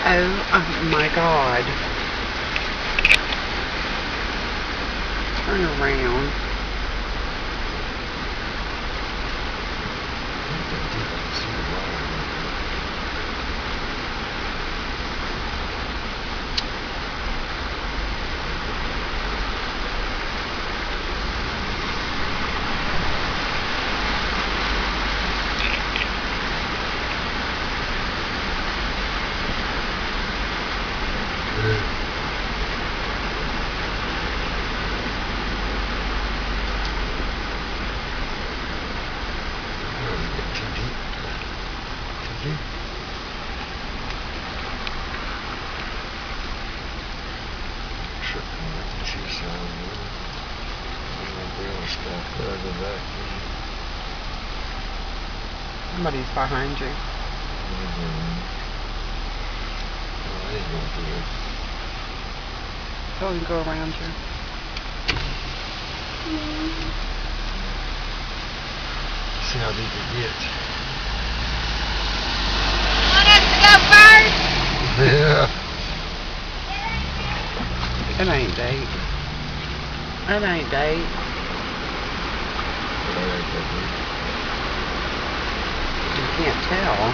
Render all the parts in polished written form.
Oh my God. Turn around. Somebody's behind you. Tell him to go around you. See how deep it gets. Want us to go first? Yeah. It ain't Date. It ain't Date. You can't tell.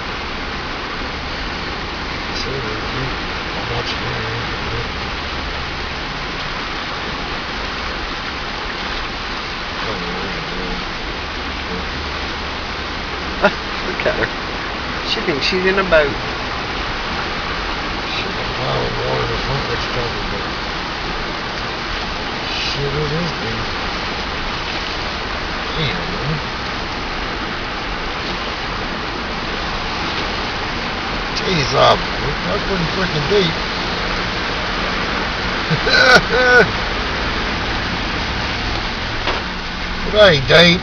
Look at her. She thinks she's in a boat. Shit, a pile of water in the front that's talking about. Shit, it is deep. Damn, man. Jeez, that's pretty freaking deep. It ain't deep.